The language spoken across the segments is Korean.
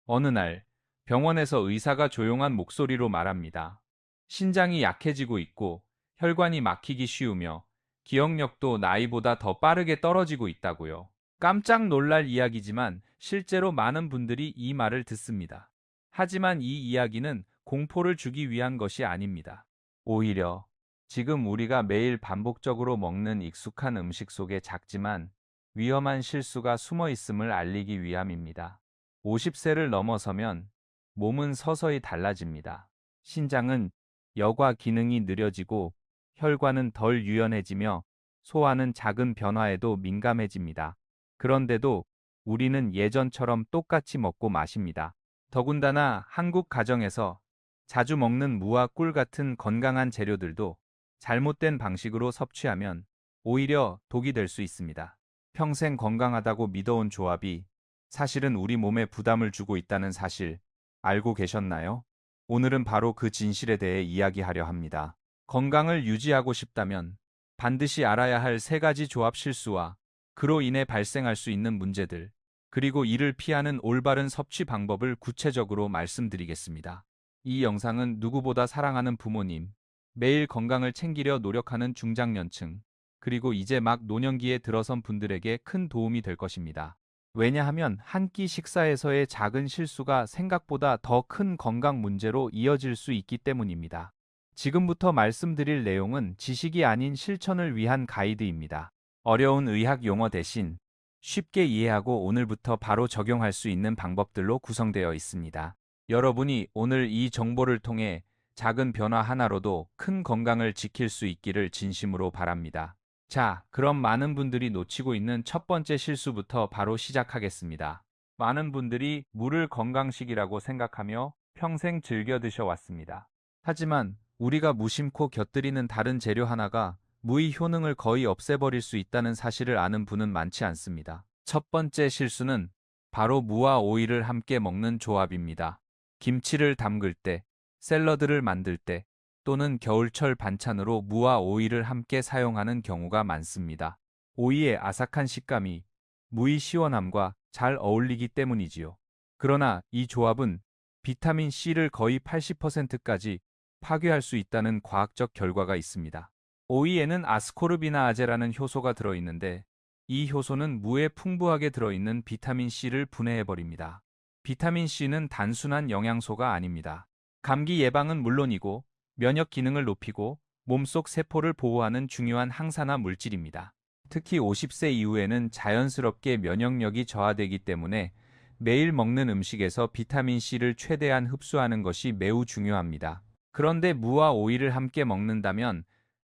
어느 날 병원에서 의사가 조용한 목소리로 말합니다. 신장이 약해지고 있고 혈관이 막히기 쉬우며 기억력도 나이보다 더 빠르게 떨어지고 있다고요. 깜짝 놀랄 이야기지만 실제로 많은 분들이 이 말을 듣습니다. 하지만 이 이야기는 공포를 주기 위한 것이 아닙니다. 오히려 지금 우리가 매일 반복적으로 먹는 익숙한 음식 속에 작지만 위험한 실수가 숨어 있음을 알리기 위함입니다. 50세를 넘어서면 몸은 서서히 달라집니다. 신장은 여과 기능이 느려지고 혈관은 덜 유연해지며 소화는 작은 변화에도 민감해집니다. 그런데도 우리는 예전처럼 똑같이 먹고 마십니다. 더군다나 한국 가정에서 자주 먹는 무와 꿀 같은 건강한 재료들도 잘못된 방식으로 섭취하면 오히려 독이 될 수 있습니다. 평생 건강하다고 믿어온 조합이 사실은 우리 몸에 부담을 주고 있다는 사실 알고 계셨나요? 오늘은 바로 그 진실에 대해 이야기하려 합니다. 건강을 유지하고 싶다면 반드시 알아야 할 세 가지 조합 실수와 그로 인해 발생할 수 있는 문제들, 그리고 이를 피하는 올바른 섭취 방법을 구체적으로 말씀드리겠습니다. 이 영상은 누구보다 사랑하는 부모님, 매일 건강을 챙기려 노력하는 중장년층, 그리고 이제 막 노년기에 들어선 분들에게 큰 도움이 될 것입니다. 왜냐하면 한 끼 식사에서의 작은 실수가 생각보다 더 큰 건강 문제로 이어질 수 있기 때문입니다. 지금부터 말씀드릴 내용은 지식이 아닌 실천을 위한 가이드입니다. 어려운 의학 용어 대신 쉽게 이해하고 오늘부터 바로 적용할 수 있는 방법들로 구성되어 있습니다. 여러분이 오늘 이 정보를 통해 작은 변화 하나로도 큰 건강을 지킬 수 있기를 진심으로 바랍니다. 자, 그럼 많은 분들이 놓치고 있는 첫 번째 실수부터 바로 시작하겠습니다. 많은 분들이 물을 건강식이라고 생각하며 평생 즐겨 드셔왔습니다. 하지만 우리가 무심코 곁들이는 다른 재료 하나가 무의 효능을 거의 없애버릴 수 있다는 사실을 아는 분은 많지 않습니다. 첫 번째 실수는 바로 무와 오이를 함께 먹는 조합입니다. 김치를 담글 때, 샐러드를 만들 때, 또는 겨울철 반찬으로 무와 오이를 함께 사용하는 경우가 많습니다. 오이의 아삭한 식감이 무의 시원함과 잘 어울리기 때문이지요. 그러나 이 조합은 비타민 C를 거의 80%까지 파괴할 수 있다는 과학적 결과가 있습니다. 오이에는 아스코르비나아제라는 효소가 들어있는데 이 효소는 무에 풍부하게 들어있는 비타민 C를 분해해버립니다. 비타민 C는 단순한 영양소가 아닙니다. 감기 예방은 물론이고 면역 기능을 높이고 몸속 세포를 보호하는 중요한 항산화 물질입니다. 특히 50세 이후에는 자연스럽게 면역력이 저하되기 때문에 매일 먹는 음식에서 비타민 C를 최대한 흡수하는 것이 매우 중요합니다. 그런데 무와 오이를 함께 먹는다면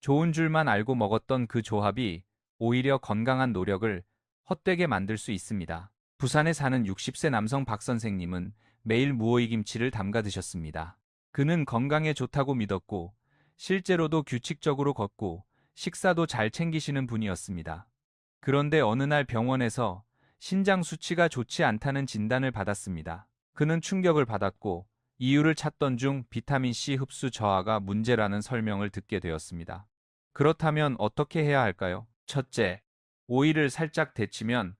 좋은 줄만 알고 먹었던 그 조합이 오히려 건강한 노력을 헛되게 만들 수 있습니다. 부산에 사는 60세 남성 박 선생님은 매일 무오이 김치를 담가 드셨습니다. 그는 건강에 좋다고 믿었고 실제로도 규칙적으로 걷고 식사도 잘 챙기시는 분이었습니다. 그런데 어느 날 병원에서 신장 수치가 좋지 않다는 진단을 받았습니다. 그는 충격을 받았고 이유를 찾던 중 비타민C 흡수 저하가 문제라는 설명을 듣게 되었습니다. 그렇다면 어떻게 해야 할까요? 첫째, 오이를 살짝 데치면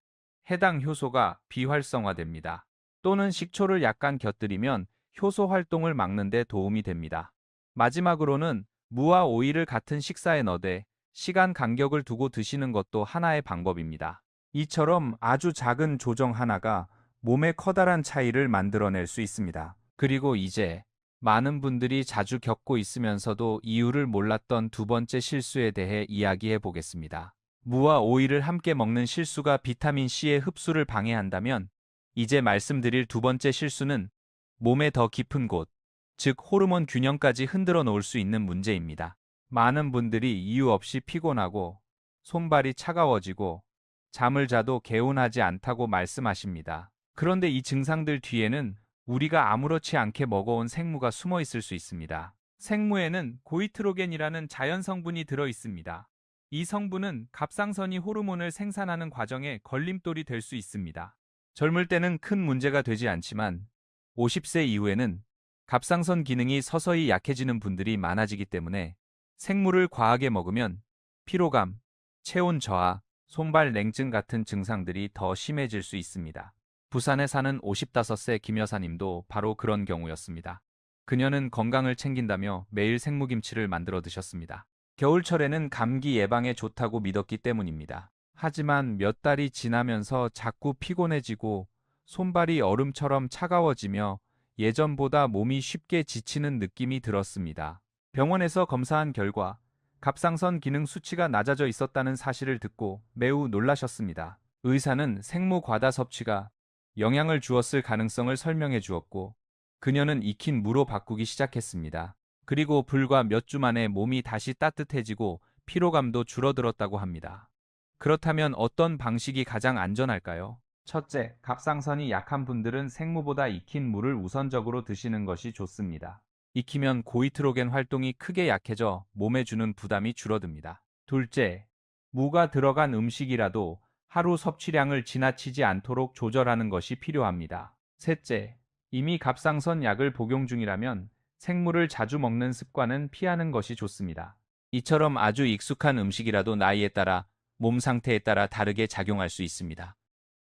해당 효소가 비활성화됩니다. 또는 식초를 약간 곁들이면 효소 활동을 막는 데 도움이 됩니다. 마지막으로는 무와 오이를 같은 식사에 넣되 시간 간격을 두고 드시는 것도 하나의 방법입니다. 이처럼 아주 작은 조정 하나가 몸에 커다란 차이를 만들어낼 수 있습니다. 그리고 이제 많은 분들이 자주 겪고 있으면서도 이유를 몰랐던 두 번째 실수에 대해 이야기해 보겠습니다. 무와 오이를 함께 먹는 실수가 비타민 C의 흡수를 방해한다면 이제 말씀드릴 두 번째 실수는 몸의 더 깊은 곳, 즉 호르몬 균형까지 흔들어 놓을 수 있는 문제입니다. 많은 분들이 이유 없이 피곤하고 손발이 차가워지고 잠을 자도 개운하지 않다고 말씀하십니다. 그런데 이 증상들 뒤에는 우리가 아무렇지 않게 먹어온 생무가 숨어 있을 수 있습니다. 생무에는 고이트로겐이라는 자연 성분이 들어 있습니다. 이 성분은 갑상선이 호르몬을 생산하는 과정에 걸림돌이 될 수 있습니다. 젊을 때는 큰 문제가 되지 않지만 50세 이후에는 갑상선 기능이 서서히 약해지는 분들이 많아지기 때문에 생무를 과하게 먹으면 피로감, 체온 저하, 손발 냉증 같은 증상들이 더 심해질 수 있습니다. 부산에 사는 55세 김 여사님도 바로 그런 경우였습니다. 그녀는 건강을 챙긴다며 매일 생무김치를 만들어 드셨습니다. 겨울철에는 감기 예방에 좋다고 믿었기 때문입니다. 하지만 몇 달이 지나면서 자꾸 피곤해지고 손발이 얼음처럼 차가워지며 예전보다 몸이 쉽게 지치는 느낌이 들었습니다. 병원에서 검사한 결과 갑상선 기능 수치가 낮아져 있었다는 사실을 듣고 매우 놀라셨습니다. 의사는 생무 과다 섭취가 영향을 주었을 가능성을 설명해 주었고, 그녀는 익힌 무로 바꾸기 시작했습니다. 그리고 불과 몇 주 만에 몸이 다시 따뜻해지고 피로감도 줄어들었다고 합니다. 그렇다면 어떤 방식이 가장 안전할까요? 첫째, 갑상선이 약한 분들은 생무보다 익힌 무를 우선적으로 드시는 것이 좋습니다. 익히면 고이트로겐 활동이 크게 약해져 몸에 주는 부담이 줄어듭니다. 둘째, 무가 들어간 음식이라도 하루 섭취량을 지나치지 않도록 조절하는 것이 필요합니다. 셋째, 이미 갑상선 약을 복용 중이라면 생무를 자주 먹는 습관은 피하는 것이 좋습니다. 이처럼 아주 익숙한 음식이라도 나이에 따라 몸 상태에 따라 다르게 작용할 수 있습니다.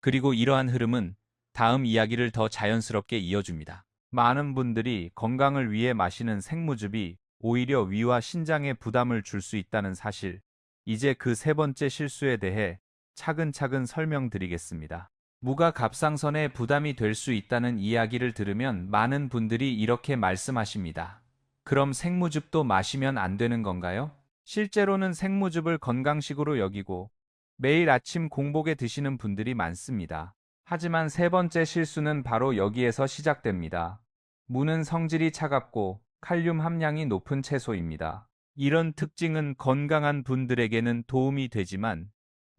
그리고 이러한 흐름은 다음 이야기를 더 자연스럽게 이어줍니다. 많은 분들이 건강을 위해 마시는 생무즙이 오히려 위와 신장에 부담을 줄 수 있다는 사실, 이제 그 세 번째 실수에 대해 차근차근 설명드리겠습니다. 무가 갑상선에 부담이 될 수 있다는 이야기를 들으면 많은 분들이 이렇게 말씀하십니다. 그럼 생무즙도 마시면 안 되는 건가요? 실제로는 생무즙을 건강식으로 여기고 매일 아침 공복에 드시는 분들이 많습니다. 하지만 세 번째 실수는 바로 여기에서 시작됩니다. 무는 성질이 차갑고 칼륨 함량이 높은 채소입니다. 이런 특징은 건강한 분들에게는 도움이 되지만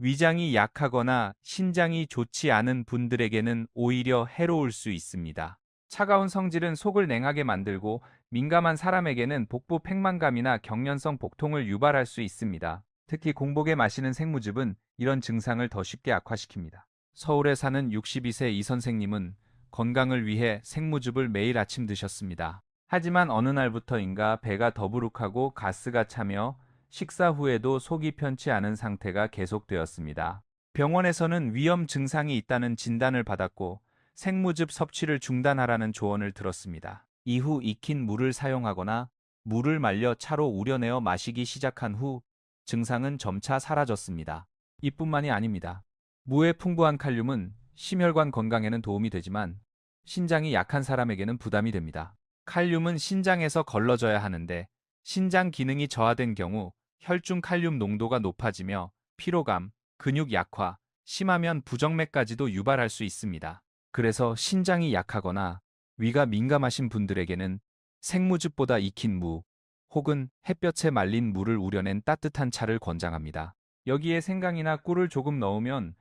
위장이 약하거나 신장이 좋지 않은 분들에게는 오히려 해로울 수 있습니다. 차가운 성질은 속을 냉하게 만들고 민감한 사람에게는 복부 팽만감이나 경련성 복통을 유발할 수 있습니다. 특히 공복에 마시는 생무즙은 이런 증상을 더 쉽게 악화시킵니다. 서울에 사는 62세 이 선생님은 건강을 위해 생무즙을 매일 아침 드셨습니다. 하지만 어느 날부터인가 배가 더부룩하고 가스가 차며 식사 후에도 속이 편치 않은 상태가 계속되었습니다. 병원에서는 위험 증상이 있다는 진단을 받았고 생무즙 섭취를 중단하라는 조언을 들었습니다. 이후 익힌 물을 사용하거나 물을 말려 차로 우려내어 마시기 시작한 후 증상은 점차 사라졌습니다. 이뿐만이 아닙니다. 무의 풍부한 칼륨은 심혈관 건강에는 도움이 되지만 신장이 약한 사람에게는 부담이 됩니다. 칼륨은 신장에서 걸러져야 하는데 신장 기능이 저하된 경우 혈중 칼륨 농도가 높아지며 피로감, 근육 약화, 심하면 부정맥까지도 유발할 수 있습니다. 그래서 신장이 약하거나 위가 민감하신 분들에게는 생무즙보다 익힌 무 혹은 햇볕에 말린 물을 우려낸 따뜻한 차를 권장합니다. 여기에 생강이나 꿀을 조금 넣으면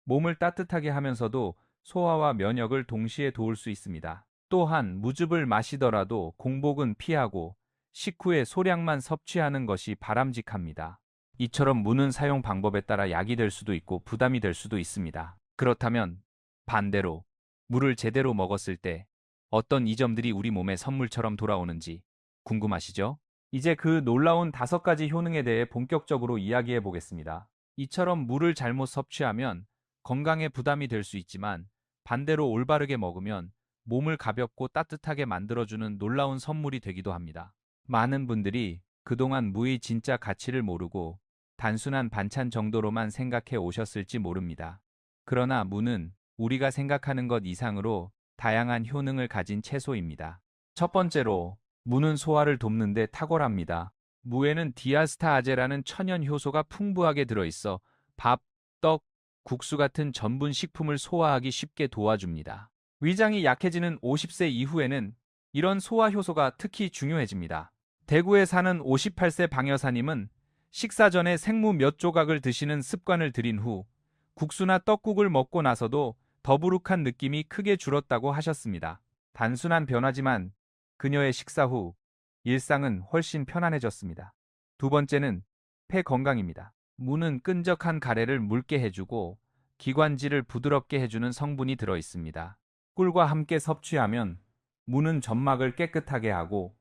몸을 따뜻하게 하면서도 소화와 면역을 동시에 도울 수 있습니다. 또한 무즙을 마시더라도 공복은 피하고 식후에 소량만 섭취하는 것이 바람직합니다. 이처럼 무는 사용 방법에 따라 약이 될 수도 있고 부담이 될 수도 있습니다. 그렇다면 반대로 물을 제대로 먹었을 때 어떤 이점들이 우리 몸에 선물처럼 돌아오는지 궁금하시죠? 이제 그 놀라운 5가지 효능에 대해 본격적으로 이야기해 보겠습니다. 이처럼 물을 잘못 섭취하면 건강에 부담이 될 수 있지만 반대로 올바르게 먹으면 몸을 가볍고 따뜻하게 만들어주는 놀라운 선물이 되기도 합니다. 많은 분들이 그동안 무의 진짜 가치를 모르고 단순한 반찬 정도로만 생각해 오셨을지 모릅니다. 그러나 무는 우리가 생각하는 것 이상으로 다양한 효능을 가진 채소입니다. 첫 번째로, 무는 소화를 돕는 데 탁월합니다. 무에는 디아스타아제라는 천연 효소가 풍부하게 들어있어 밥, 떡, 국수 같은 전분 식품을 소화하기 쉽게 도와줍니다. 위장이 약해지는 50세 이후에는 이런 소화 효소가 특히 중요해집니다. 대구에 사는 58세 방 여사님은 식사 전에 생무 몇 조각을 드시는 습관을 들인 후 국수나 떡국을 먹고 나서도 더부룩한 느낌이 크게 줄었다고 하셨습니다. 단순한 변화지만 그녀의 식사 후 일상은 훨씬 편안해졌습니다. 두 번째는 폐 건강입니다. 무는 끈적한 가래를 묽게 해주고 기관지를 부드럽게 해주는 성분이 들어 있습니다. 꿀과 함께 섭취하면 무는 점막을 깨끗하게 하고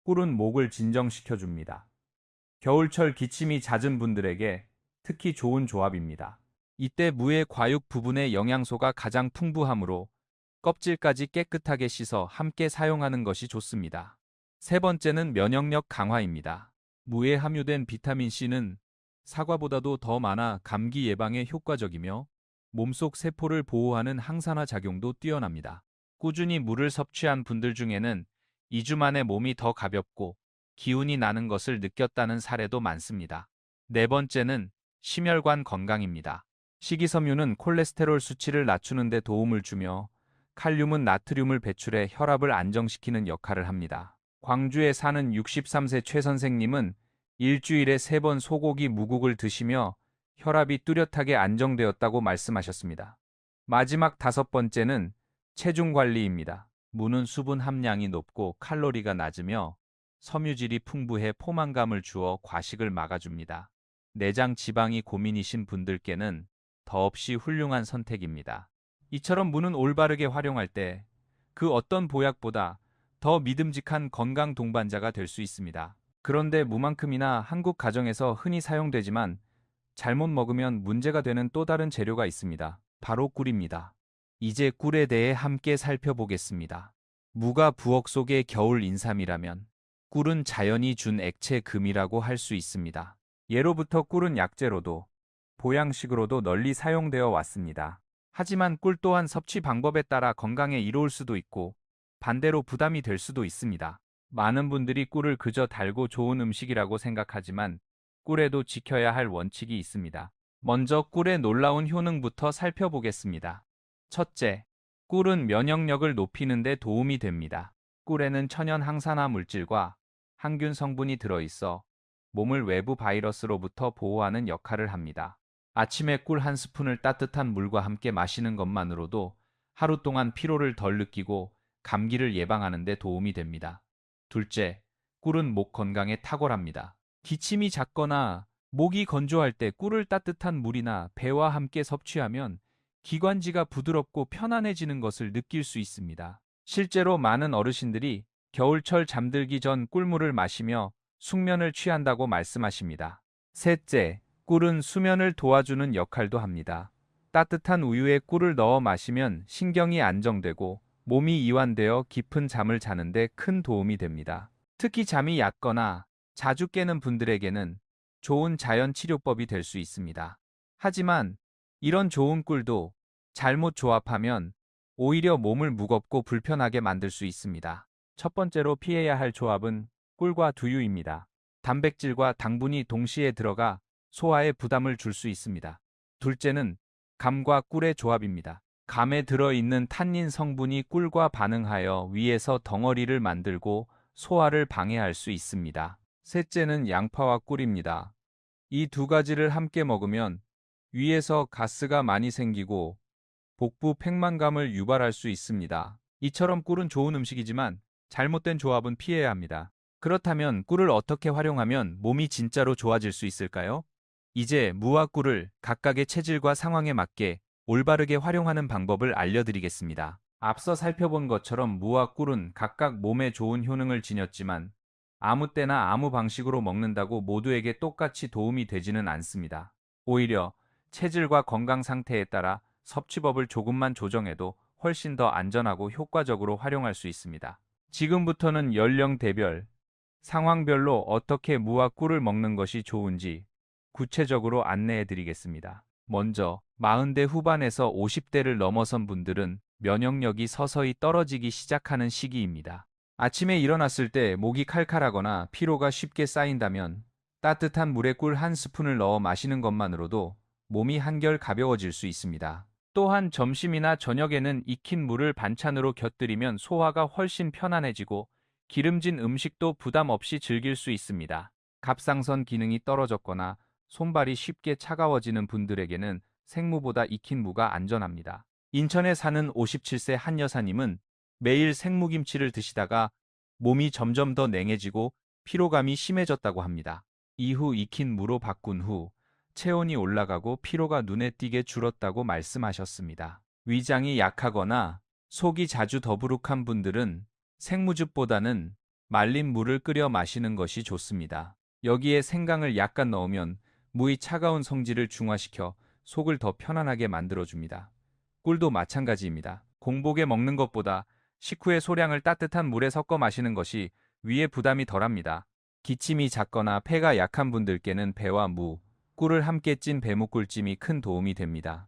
꿀은 목을 진정시켜줍니다. 겨울철 기침이 잦은 분들에게 특히 좋은 조합입니다. 이때 무의 과육 부분의 영양소가 가장 풍부하므로 껍질까지 깨끗하게 씻어 함께 사용하는 것이 좋습니다. 세 번째는 면역력 강화입니다. 무에 함유된 비타민 C는 사과보다도 더 많아 감기 예방에 효과적이며 몸속 세포를 보호하는 항산화 작용도 뛰어납니다. 꾸준히 물을 섭취한 분들 중에는 2주 만에 몸이 더 가볍고 기운이 나는 것을 느꼈다는 사례도 많습니다. 네 번째는 심혈관 건강입니다. 식이섬유는 콜레스테롤 수치를 낮추는 데 도움을 주며 칼륨은 나트륨을 배출해 혈압을 안정시키는 역할을 합니다. 광주에 사는 63세 최 선생님은 일주일에 3번 소고기 무국을 드시며 혈압이 뚜렷하게 안정되었다고 말씀하셨습니다. 마지막 5번째는 체중 관리입니다. 무는 수분 함량이 높고 칼로리가 낮으며 섬유질이 풍부해 포만감을 주어 과식을 막아줍니다. 내장 지방이 고민이신 분들께는 더없이 훌륭한 선택입니다. 이처럼 무는 올바르게 활용할 때 그 어떤 보약보다 더 믿음직한 건강 동반자가 될 수 있습니다. 그런데 무만큼이나 한국 가정에서 흔히 사용되지만 잘못 먹으면 문제가 되는 또 다른 재료가 있습니다. 바로 꿀입니다. 이제 꿀에 대해 함께 살펴보겠습니다. 무가 부엌 속의 겨울 인삼이라면 꿀은 자연이 준 액체 금이라고 할 수 있습니다. 예로부터 꿀은 약재로도 보양식으로도 널리 사용되어 왔습니다. 하지만 꿀 또한 섭취 방법에 따라 건강에 이로울 수도 있고 반대로 부담이 될 수도 있습니다. 많은 분들이 꿀을 그저 달고 좋은 음식이라고 생각하지만 꿀에도 지켜야 할 원칙이 있습니다. 먼저 꿀의 놀라운 효능부터 살펴보겠습니다. 첫째, 꿀은 면역력을 높이는 데 도움이 됩니다. 꿀에는 천연 항산화 물질과 항균 성분이 들어있어 몸을 외부 바이러스로부터 보호하는 역할을 합니다. 아침에 꿀 한 스푼을 따뜻한 물과 함께 마시는 것만으로도 하루 동안 피로를 덜 느끼고 감기를 예방하는 데 도움이 됩니다. 둘째, 꿀은 목 건강에 탁월합니다. 기침이 잦거나 목이 건조할 때 꿀을 따뜻한 물이나 배와 함께 섭취하면 기관지가 부드럽고 편안해지는 것을 느낄 수 있습니다. 실제로 많은 어르신들이 겨울철 잠들기 전 꿀물을 마시며 숙면을 취한다고 말씀하십니다. 셋째, 꿀은 수면을 도와주는 역할도 합니다. 따뜻한 우유에 꿀을 넣어 마시면 신경이 안정되고 몸이 이완되어 깊은 잠을 자는 데 큰 도움이 됩니다. 특히 잠이 얕거나 자주 깨는 분들에게는 좋은 자연 치료법이 될 수 있습니다. 하지만 이런 좋은 꿀도 잘못 조합하면 오히려 몸을 무겁고 불편하게 만들 수 있습니다. 첫 번째로 피해야 할 조합은 꿀과 두유입니다. 단백질과 당분이 동시에 들어가 소화에 부담을 줄 수 있습니다. 둘째는 감과 꿀의 조합입니다. 감에 들어있는 탄닌 성분이 꿀과 반응하여 위에서 덩어리를 만들고 소화를 방해할 수 있습니다. 셋째는 양파와 꿀입니다. 이 두 가지를 함께 먹으면 위에서 가스가 많이 생기고 복부 팽만감을 유발할 수 있습니다. 이처럼 꿀은 좋은 음식이지만 잘못된 조합은 피해야 합니다. 그렇다면 꿀을 어떻게 활용하면 몸이 진짜로 좋아질 수 있을까요? 이제 무와 꿀을 각각의 체질과 상황에 맞게 올바르게 활용하는 방법을 알려드리겠습니다. 앞서 살펴본 것처럼 무와 꿀은 각각 몸에 좋은 효능을 지녔지만 아무 때나 아무 방식으로 먹는다고 모두에게 똑같이 도움이 되지는 않습니다. 오히려 체질과 건강 상태에 따라 섭취법을 조금만 조정해도 훨씬 더 안전하고 효과적으로 활용할 수 있습니다. 지금부터는 연령대별, 상황별로 어떻게 무와 꿀을 먹는 것이 좋은지 구체적으로 안내해 드리겠습니다. 먼저 40대 후반에서 50대를 넘어선 분들은 면역력이 서서히 떨어지기 시작하는 시기입니다. 아침에 일어났을 때 목이 칼칼하거나 피로가 쉽게 쌓인다면 따뜻한 물에 꿀 한 스푼을 넣어 마시는 것만으로도 몸이 한결 가벼워질 수 있습니다. 또한 점심이나 저녁에는 익힌 물을 반찬으로 곁들이면 소화가 훨씬 편안해지고 기름진 음식도 부담 없이 즐길 수 있습니다. 갑상선 기능이 떨어졌거나 손발이 쉽게 차가워지는 분들에게는 생무보다 익힌 무가 안전합니다. 인천에 사는 57세 한 여사님은 매일 생무김치를 드시다가 몸이 점점 더 냉해지고 피로감이 심해졌다고 합니다. 이후 익힌 무로 바꾼 후 체온이 올라가고 피로가 눈에 띄게 줄었다고 말씀하셨습니다. 위장이 약하거나 속이 자주 더부룩한 분들은 생무즙보다는 말린 물을 끓여 마시는 것이 좋습니다. 여기에 생강을 약간 넣으면 무의 차가운 성질을 중화시켜 속을 더 편안하게 만들어줍니다. 꿀도 마찬가지입니다. 공복에 먹는 것보다 식후의 소량을 따뜻한 물에 섞어 마시는 것이 위에 부담이 덜합니다. 기침이 작거나 폐가 약한 분들께는 배와 무, 꿀을 함께 찐 배무꿀찜이 큰 도움이 됩니다.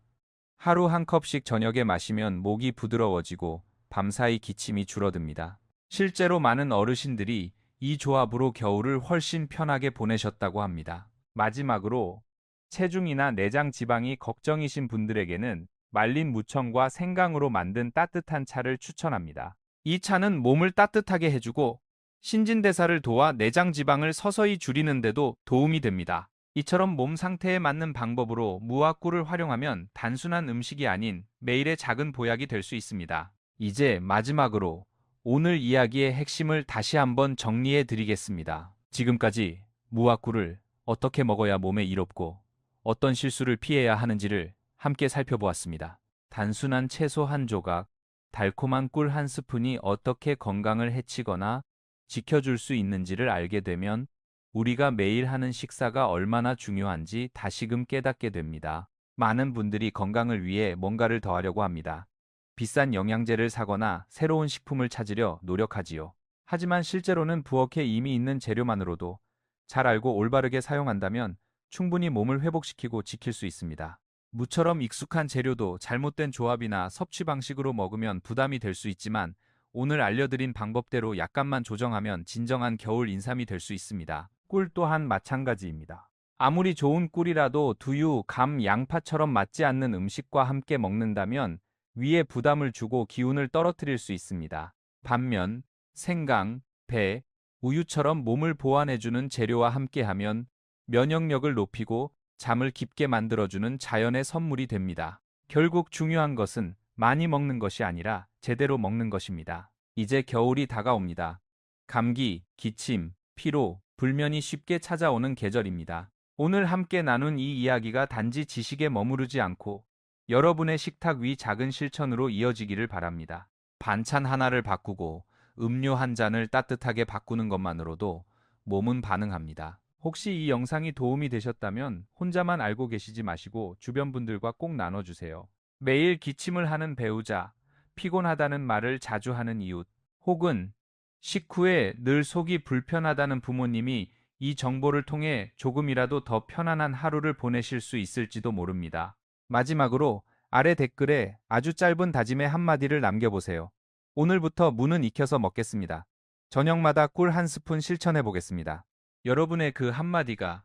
하루 한 컵씩 저녁에 마시면 목이 부드러워지고 밤사이 기침이 줄어듭니다. 실제로 많은 어르신들이 이 조합으로 겨울을 훨씬 편하게 보내셨다고 합니다. 마지막으로 체중이나 내장 지방이 걱정이신 분들에게는 말린 무청과 생강으로 만든 따뜻한 차를 추천합니다. 이 차는 몸을 따뜻하게 해주고 신진대사를 도와 내장 지방을 서서히 줄이는 데도 도움이 됩니다. 이처럼 몸 상태에 맞는 방법으로 무와 꿀을 활용하면 단순한 음식이 아닌 매일의 작은 보약이 될 수 있습니다. 이제 마지막으로 오늘 이야기의 핵심을 다시 한번 정리해 드리겠습니다. 지금까지 무와 꿀을 어떻게 먹어야 몸에 이롭고 어떤 실수를 피해야 하는지를 함께 살펴보았습니다. 단순한 채소 한 조각, 달콤한 꿀 한 스푼이 어떻게 건강을 해치거나 지켜줄 수 있는지를 알게 되면 우리가 매일 하는 식사가 얼마나 중요한지 다시금 깨닫게 됩니다. 많은 분들이 건강을 위해 뭔가를 더하려고 합니다. 비싼 영양제를 사거나 새로운 식품을 찾으려 노력하지요. 하지만 실제로는 부엌에 이미 있는 재료만으로도 잘 알고 올바르게 사용한다면 충분히 몸을 회복시키고 지킬 수 있습니다. 무처럼 익숙한 재료도 잘못된 조합이나 섭취 방식으로 먹으면 부담이 될 수 있지만 오늘 알려드린 방법대로 약간만 조정하면 진정한 겨울 인삼이 될 수 있습니다. 꿀 또한 마찬가지입니다. 아무리 좋은 꿀이라도 두유, 감, 양파처럼 맞지 않는 음식과 함께 먹는다면 위에 부담을 주고 기운을 떨어뜨릴 수 있습니다. 반면 생강, 배, 우유처럼 몸을 보완해주는 재료와 함께하면 면역력을 높이고 잠을 깊게 만들어주는 자연의 선물이 됩니다. 결국 중요한 것은 많이 먹는 것이 아니라 제대로 먹는 것입니다. 이제 겨울이 다가옵니다. 감기, 기침, 피로, 불면이 쉽게 찾아오는 계절입니다. 오늘 함께 나눈 이 이야기가 단지 지식에 머무르지 않고 여러분의 식탁 위 작은 실천으로 이어지기를 바랍니다. 반찬 하나를 바꾸고 음료 한 잔을 따뜻하게 바꾸는 것만으로도 몸은 반응합니다. 혹시 이 영상이 도움이 되셨다면 혼자만 알고 계시지 마시고 주변 분들과 꼭 나눠주세요. 매일 기침을 하는 배우자, 피곤하다는 말을 자주 하는 이웃, 혹은 식후에 늘 속이 불편하다는 부모님이 이 정보를 통해 조금이라도 더 편안한 하루를 보내실 수 있을지도 모릅니다. 마지막으로 아래 댓글에 아주 짧은 다짐의 한마디를 남겨보세요. 오늘부터 무는 익혀서 먹겠습니다. 저녁마다 꿀 한 스푼 실천해 보겠습니다. 여러분의 그 한마디가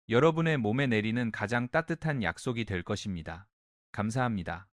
여러분의 몸에 내리는 가장 따뜻한 약속이 될 것입니다. 감사합니다.